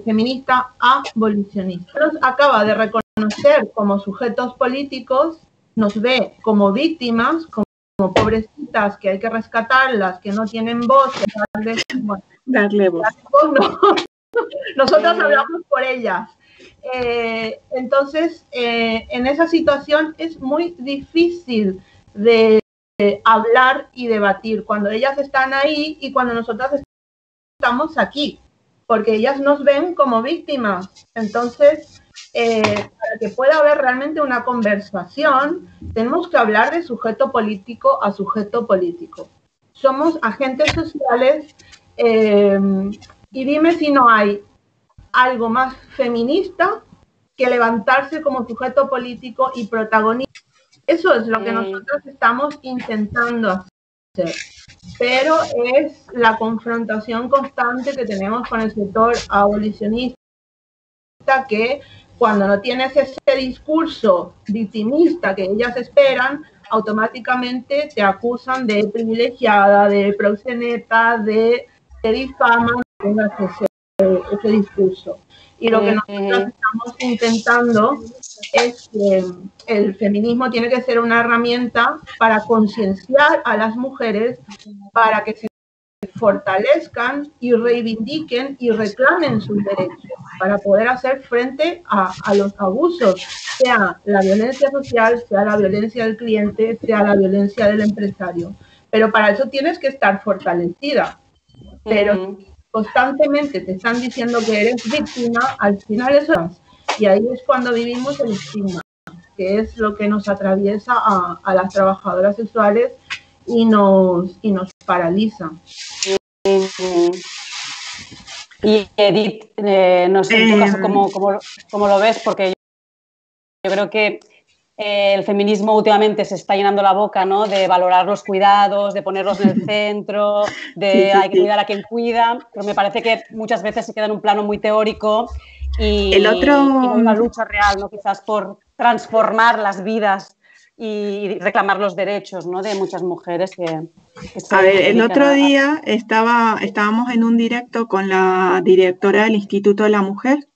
[SPEAKER 3] feminista abolicionista. Nos acaba de reconocer como sujetos políticos, nos ve como víctimas, como pobrecitas que hay que rescatarlas, que no tienen voz, que
[SPEAKER 4] darle voz.
[SPEAKER 3] No. Nosotros hablamos por ellas. Entonces, en esa situación es muy difícil de hablar y debatir cuando ellas están ahí y cuando nosotras estamos aquí, porque ellas nos ven como víctimas. Entonces, para que pueda haber realmente una conversación, tenemos que hablar de sujeto político a sujeto político. Somos agentes sociales y dime si no hay algo más feminista que levantarse como sujeto político y protagonista. Eso es lo que nosotros estamos intentando hacer, pero es la confrontación constante que tenemos con el sector abolicionista, que cuando no tienes ese discurso victimista que ellas esperan, automáticamente te acusan de privilegiada, de proxeneta, de difaman, ese discurso. Y lo que nosotros estamos intentando es que el feminismo tiene que ser una herramienta para concienciar a las mujeres para que se fortalezcan y reivindiquen y reclamen sus derechos para poder hacer frente a los abusos, sea la violencia social, sea la violencia del cliente, sea la violencia del empresario. Pero para eso tienes que estar fortalecida. Pero constantemente te están diciendo que eres víctima, al final eso es. Y ahí es cuando vivimos el estigma, que es lo que nos atraviesa a las trabajadoras sexuales y nos paraliza.
[SPEAKER 1] Y Edith, no sé en tu caso cómo lo ves, porque yo creo que el feminismo últimamente se está llenando la boca, ¿no?, de valorar los cuidados, de ponerlos en el centro, de hay que cuidar a quien cuida, pero me parece que muchas veces se queda en un plano muy teórico y no hay una lucha real, ¿no?, quizás por transformar las vidas y reclamar los derechos, ¿no?, de muchas mujeres que
[SPEAKER 4] a ver, el otro día estábamos en un directo con la directora del Instituto de la Mujer,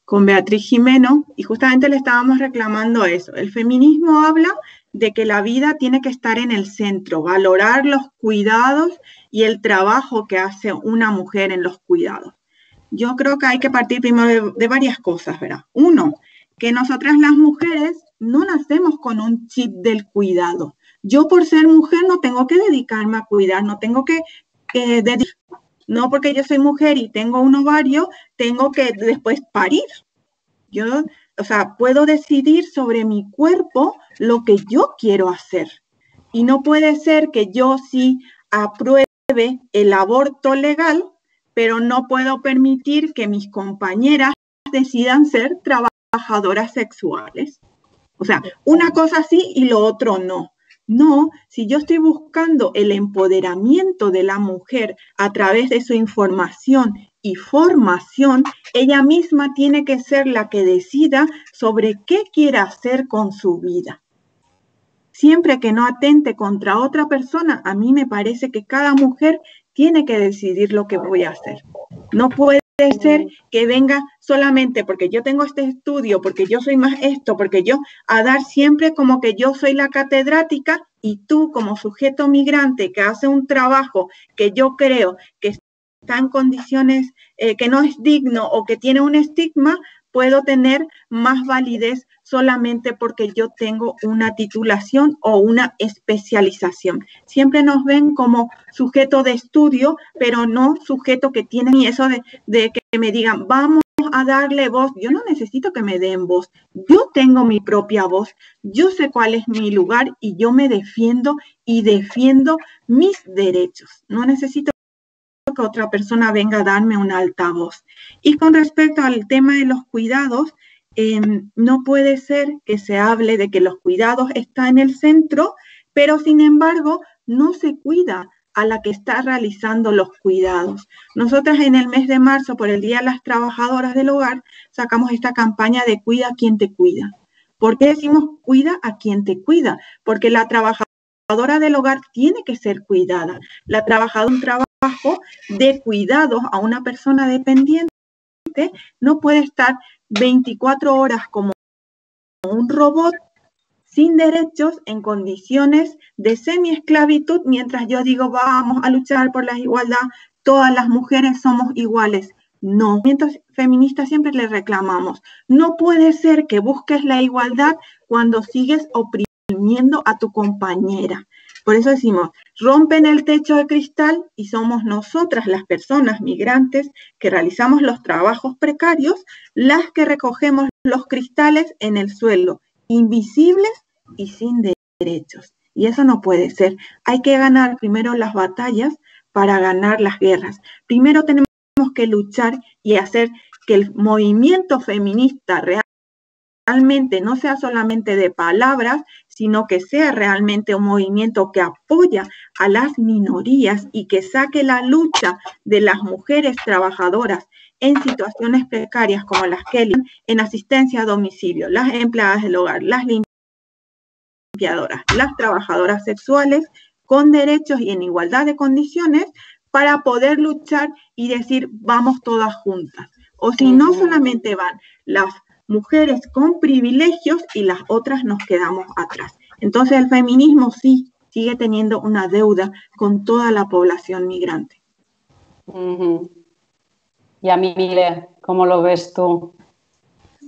[SPEAKER 4] con Beatriz Jimeno, y justamente le estábamos reclamando eso. El feminismo habla de que la vida tiene que estar en el centro, valorar los cuidados y el trabajo que hace una mujer en los cuidados. Yo creo que hay que partir primero de varias cosas, ¿verdad? Uno, que nosotras las mujeres no nacemos con un chip del cuidado. Yo por ser mujer no tengo que dedicarme a cuidar, no tengo que no porque yo soy mujer y tengo un ovario, tengo que después parir. Yo, o sea, puedo decidir sobre mi cuerpo lo que yo quiero hacer. Y no puede ser que yo sí apruebe el aborto legal, pero no puedo permitir que mis compañeras decidan ser trabajadoras sexuales. O sea, una cosa sí y lo otro no. No, si yo estoy buscando el empoderamiento de la mujer a través de su información y formación, ella misma tiene que ser la que decida sobre qué quiere hacer con su vida. Siempre que no atente contra otra persona, a mí me parece que cada mujer tiene que decidir lo que voy a hacer. No puede ser que venga solamente porque yo tengo este estudio, porque yo soy más esto, porque yo, a dar siempre como que yo soy la catedrática y tú como sujeto migrante que hace un trabajo que yo creo que está en condiciones que no es digno o que tiene un estigma, puedo tener más validez solamente porque yo tengo una titulación o una especialización. Siempre nos ven como sujeto de estudio, pero no sujeto que tiene, y eso de que me digan, vamos a darle voz. Yo no necesito que me den voz. Yo tengo mi propia voz. Yo sé cuál es mi lugar y yo me defiendo y defiendo mis derechos. No necesito que otra persona venga a darme un altavoz. Y con respecto al tema de los cuidados, no puede ser que se hable de que los cuidados están en el centro, pero sin embargo no se cuida a la que está realizando los cuidados. Nosotras en el mes de marzo, por el Día de las Trabajadoras del Hogar, sacamos esta campaña de cuida a quien te cuida. ¿Por qué decimos cuida a quien te cuida? Porque la trabajadora del hogar tiene que ser cuidada. La trabajadora, un trabajo de cuidados a una persona dependiente, no puede estar 24 horas como un robot sin derechos en condiciones de semi-esclavitud, mientras yo digo vamos a luchar por la igualdad, todas las mujeres somos iguales. No, mientras feministas siempre le reclamamos, no puede ser que busques la igualdad cuando sigues oprimiendo a tu compañera. Por eso decimos, rompen el techo de cristal y somos nosotras las personas migrantes que realizamos los trabajos precarios, las que recogemos los cristales en el suelo, invisibles y sin derechos. Y eso no puede ser. Hay que ganar primero las batallas para ganar las guerras. Primero tenemos que luchar y hacer que el movimiento feminista realmente no sea solamente de palabras, sino que sea realmente un movimiento que apoya a las minorías y que saque la lucha de las mujeres trabajadoras en situaciones precarias como las que en asistencia a domicilio, las empleadas del hogar, las limpiadoras, las trabajadoras sexuales con derechos y en igualdad de condiciones para poder luchar y decir vamos todas juntas. O si no, solamente van las mujeres con privilegios y las otras nos quedamos atrás. Entonces el feminismo sí sigue teniendo una deuda con toda la población migrante.
[SPEAKER 1] Y a mí, Mile, ¿cómo lo ves tú?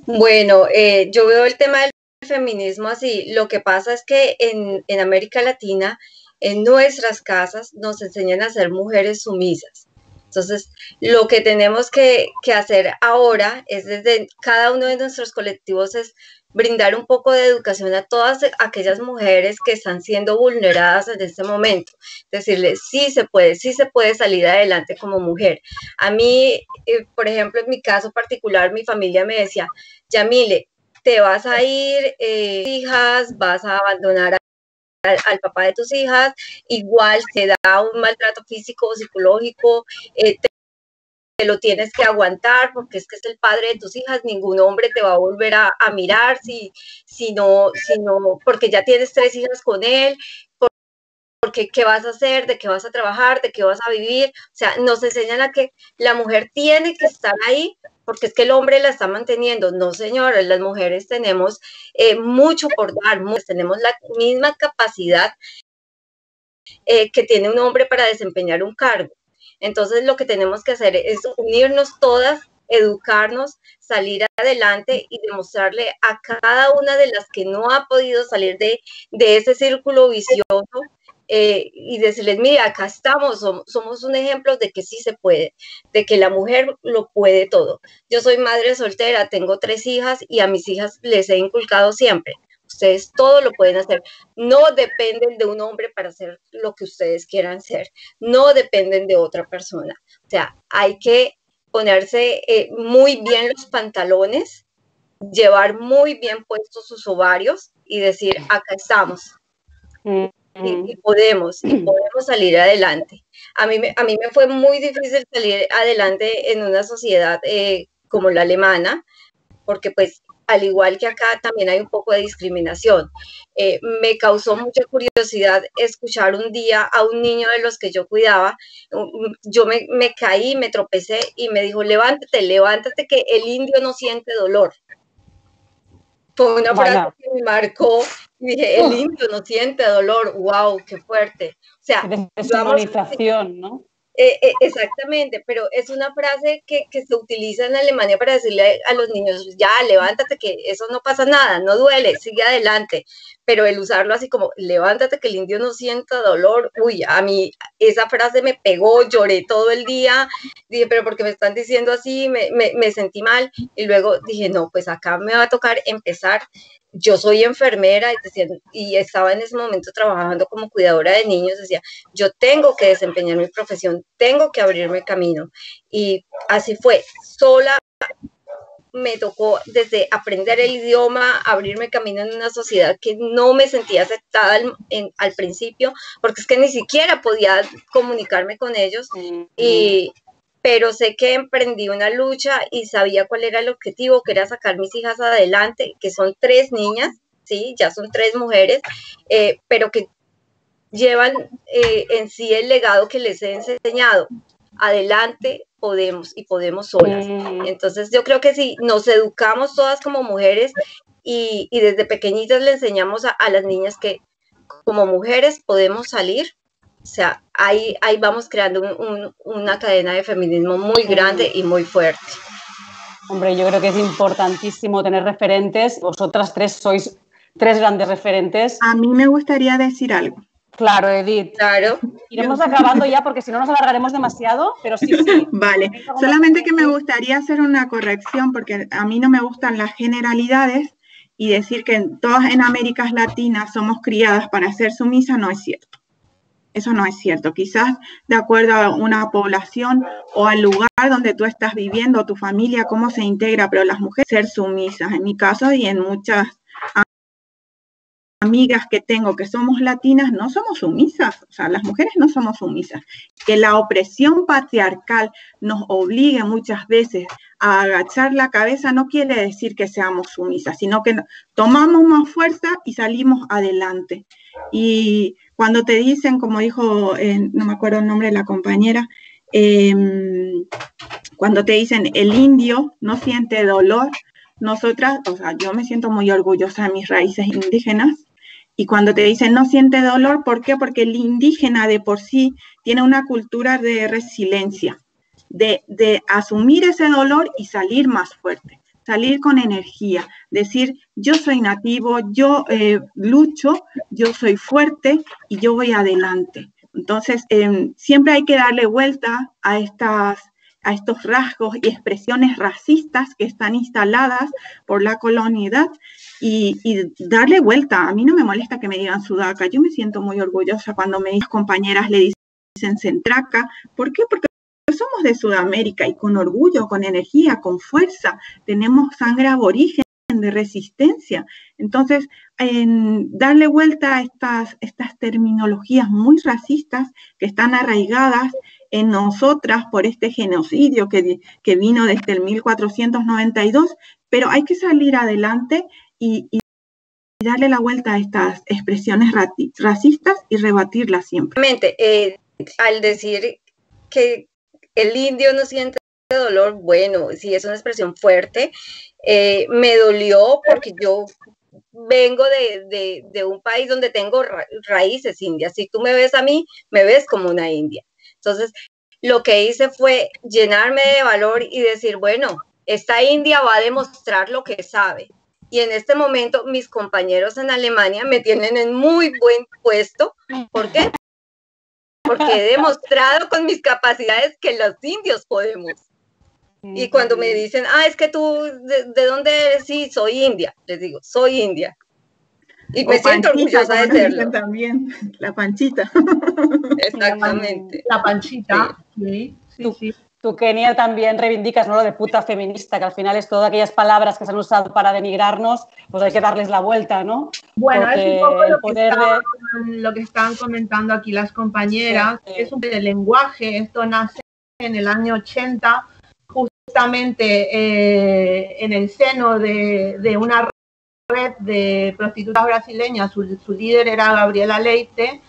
[SPEAKER 2] Bueno, yo veo el tema del feminismo así. Lo que pasa es que en América Latina, en nuestras casas, nos enseñan a ser mujeres sumisas. Entonces, lo que tenemos que hacer ahora es desde cada uno de nuestros colectivos es brindar un poco de educación a todas aquellas mujeres que están siendo vulneradas en este momento. Decirles, sí se puede salir adelante como mujer. A mí, por ejemplo, en mi caso particular, mi familia me decía, Yamile, te vas a ir, hijas, vas a abandonar al papá de tus hijas, igual te da un maltrato físico o psicológico, te lo tienes que aguantar porque es que es el padre de tus hijas, ningún hombre te va a volver a mirar si no, porque ya tienes 3 hijas con él, porque qué vas a hacer, de qué vas a trabajar, de qué vas a vivir. O sea, nos enseñan a que la mujer tiene que estar ahí porque es que el hombre la está manteniendo. No, señora, las mujeres tenemos mucho por dar, tenemos la misma capacidad que tiene un hombre para desempeñar un cargo. Entonces lo que tenemos que hacer es unirnos todas, educarnos, salir adelante y demostrarle a cada una de las que no ha podido salir de ese círculo vicioso y decirles, mira, acá estamos, somos un ejemplo de que sí se puede, de que la mujer lo puede todo. Yo soy madre soltera, tengo 3 hijas y a mis hijas les he inculcado siempre, ustedes todo lo pueden hacer, no dependen de un hombre para hacer lo que ustedes quieran ser, no dependen de otra persona. O sea, hay que ponerse muy bien los pantalones, llevar muy bien puestos sus ovarios y decir, acá estamos. Y podemos salir adelante. A mí me fue muy difícil salir adelante en una sociedad como la alemana, porque pues al igual que acá también hay un poco de discriminación. Me causó mucha curiosidad escuchar un día a un niño de los que yo cuidaba, yo me caí, me tropecé y me dijo, levántate que el indio no siente dolor. Fue una frase que me marcó y dije, el indio no siente dolor, wow, qué fuerte. O sea,
[SPEAKER 1] deshumanización, ¿no?
[SPEAKER 2] Exactamente, pero es una frase que se utiliza en Alemania para decirle a los niños, ya, levántate, que eso no pasa nada, no duele, sigue adelante, pero el usarlo así como, levántate, que el indio no sienta dolor, uy, a mí esa frase me pegó, lloré todo el día, dije, pero porque me están diciendo así, me sentí mal, y luego dije, no, pues acá me va a tocar empezar. Yo soy enfermera y estaba en ese momento trabajando como cuidadora de niños, decía, yo tengo que desempeñar mi profesión, tengo que abrirme camino. Y así fue, sola me tocó desde aprender el idioma, abrirme camino en una sociedad que no me sentía aceptada al principio, porque es que ni siquiera podía comunicarme con ellos. Pero sé que emprendí una lucha y sabía cuál era el objetivo, que era sacar mis hijas adelante, que son 3 niñas, sí, ya son 3 mujeres, pero que llevan en sí el legado que les he enseñado. Adelante podemos y podemos solas. Entonces yo creo que si nos educamos todas como mujeres y desde pequeñitas le enseñamos a las niñas que como mujeres podemos salir, o sea, ahí vamos creando una cadena de feminismo muy grande y muy fuerte.
[SPEAKER 1] Hombre, yo creo que es importantísimo tener referentes. Vosotras 3 sois 3 grandes referentes.
[SPEAKER 4] A mí me gustaría decir algo.
[SPEAKER 1] Claro, Edith.
[SPEAKER 2] Claro.
[SPEAKER 1] Iremos acabando ya porque si no nos alargaremos demasiado, pero sí.
[SPEAKER 4] Vale, solamente que me gustaría hacer una corrección porque a mí no me gustan las generalidades y decir que todas en América Latina somos criadas para ser sumisas no es cierto. Eso no es cierto. Quizás de acuerdo a una población o al lugar donde tú estás viviendo, tu familia, cómo se integra, pero las mujeres ser sumisas, en mi caso y en muchas amigas que tengo que somos latinas, no somos sumisas, o sea, las mujeres no somos sumisas. Que la opresión patriarcal nos obligue muchas veces a agachar la cabeza no quiere decir que seamos sumisas, sino que tomamos más fuerza y salimos adelante. Y cuando te dicen, como dijo, no me acuerdo el nombre de la compañera, cuando te dicen el indio no siente dolor, nosotras, o sea, yo me siento muy orgullosa de mis raíces indígenas. Y cuando te dicen no siente dolor, ¿por qué? Porque el indígena de por sí tiene una cultura de resiliencia, de asumir ese dolor y salir más fuerte, salir con energía, decir yo soy nativo, yo lucho, yo soy fuerte y yo voy adelante. Entonces, siempre hay que darle vuelta a estos rasgos y expresiones racistas que están instaladas por la colonialidad y darle vuelta. A mí no me molesta que me digan sudaca, yo me siento muy orgullosa cuando mis compañeras le dicen centraca. ¿Por qué? Porque somos de Sudamérica y con orgullo, con energía, con fuerza, tenemos sangre aborigen de resistencia. Entonces, darle vuelta a estas terminologías muy racistas que están arraigadas en nosotras por este genocidio que vino desde el 1492, pero hay que salir adelante y darle la vuelta a estas expresiones racistas y rebatirlas siempre.
[SPEAKER 2] Al decir que el indio no siente dolor, bueno, sí es una expresión fuerte, me dolió porque yo vengo de un país donde tengo raíces indias. Si tú me ves a mí, me ves como una india. Entonces, lo que hice fue llenarme de valor y decir, bueno, esta india va a demostrar lo que sabe. Y en este momento mis compañeros en Alemania me tienen en muy buen puesto. ¿Por qué? Porque he demostrado con mis capacidades que los indios podemos. Y cuando me dicen, es que tú, ¿de dónde eres? Sí, soy india. Les digo, soy india. Y me siento orgullosa de serlo.
[SPEAKER 4] También, la panchita.
[SPEAKER 2] Exactamente.
[SPEAKER 3] La panchita, sí.
[SPEAKER 1] Tú, Kenia, también reivindicas, ¿no?, lo de puta feminista, que al final es todas aquellas palabras que se han usado para denigrarnos, pues hay que darles la vuelta, ¿no?
[SPEAKER 3] Bueno,
[SPEAKER 1] porque
[SPEAKER 3] es un poco lo que están comentando aquí las compañeras. Sí. Es un poco de lenguaje. Esto nace en el año 80, justamente en el seno de una red de prostitutas brasileñas. Su líder era Gabriela Leite,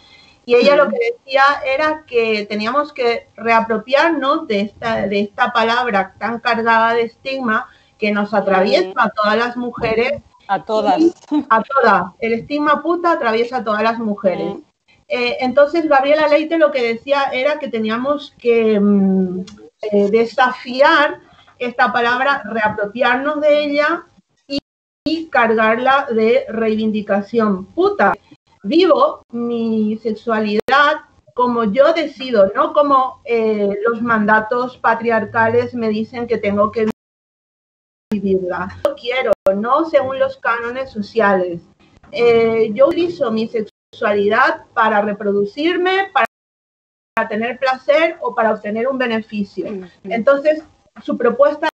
[SPEAKER 3] y ella lo que decía era que teníamos que reapropiarnos de esta palabra tan cargada de estigma que nos atraviesa a todas las mujeres.
[SPEAKER 1] A todas.
[SPEAKER 3] A todas. El estigma puta atraviesa a todas las mujeres. Entonces, Gabriela Leite lo que decía era que teníamos que desafiar esta palabra, reapropiarnos de ella y cargarla de reivindicación. Puta, vivo mi sexualidad como yo decido, no como los mandatos patriarcales me dicen que tengo que vivirla. Yo quiero, no según los cánones sociales. Yo utilizo mi sexualidad para reproducirme, para tener placer o para obtener un beneficio. Entonces, su propuesta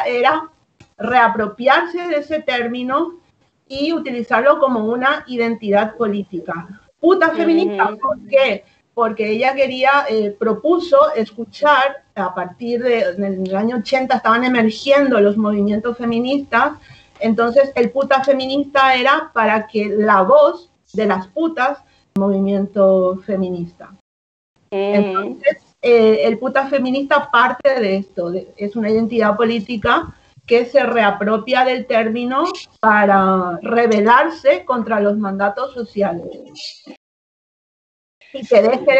[SPEAKER 3] era reapropiarse de ese término y utilizarlo como una identidad política. Puta feminista, ¿por qué? Porque ella propuso escuchar, a partir del año 80 estaban emergiendo los movimientos feministas, entonces el puta feminista era para que la voz de las putas, movimiento feminista. Entonces, el puta feminista parte de esto, es una identidad política que se reapropia del término para rebelarse contra los mandatos sociales. Y que deje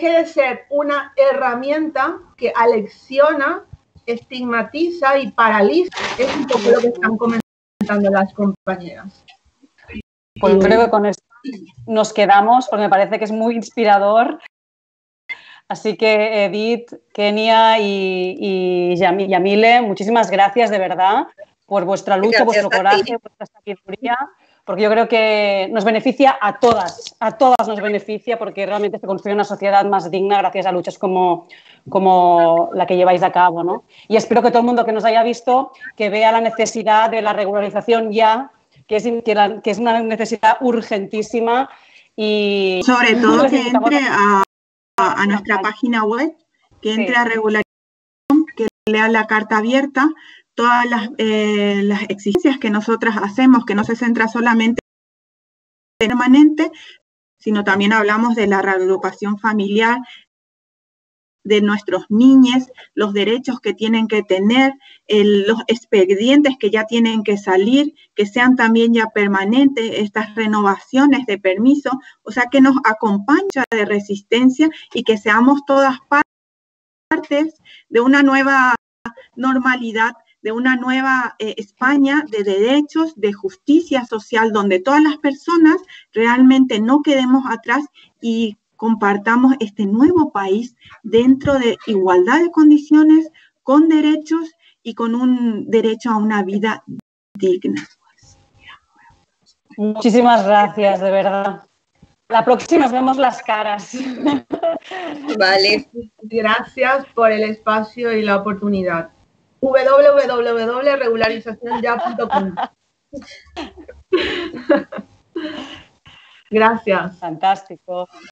[SPEAKER 3] de ser una herramienta que alecciona, estigmatiza y paraliza. Es un poco lo que están comentando las compañeras.
[SPEAKER 1] Pues creo que con esto nos quedamos, porque me parece que es muy inspirador. Así que Edith, Kenia y Yamile, muchísimas gracias de verdad por vuestra lucha, vuestro coraje, vuestra sabiduría, porque yo creo que nos beneficia a todas nos beneficia, porque realmente se construye una sociedad más digna gracias a luchas como la que lleváis a cabo, ¿no? Y espero que todo el mundo que nos haya visto, que vea la necesidad de la regularización ya que es una necesidad urgentísima y...
[SPEAKER 4] Sobre todo que entre a nuestra página web, que entre a Regularización, que lea la carta abierta, todas las exigencias que nosotras hacemos, que no se centra solamente en permanente, sino también hablamos de la reagrupación familiar, de nuestros niños, los derechos que tienen que tener, los expedientes que ya tienen que salir, que sean también ya permanentes, estas renovaciones de permiso, o sea, que nos acompañe de resistencia y que seamos todas partes de una nueva normalidad, de una nueva España de derechos, de justicia social, donde todas las personas realmente no quedemos atrás y compartamos este nuevo país dentro de igualdad de condiciones, con derechos y con un derecho a una vida digna.
[SPEAKER 1] Muchísimas gracias, de verdad. La próxima nos vemos las caras.
[SPEAKER 2] Vale.
[SPEAKER 3] Gracias por el espacio y la oportunidad. www.regularizacionyA.com. Gracias.
[SPEAKER 1] Fantástico.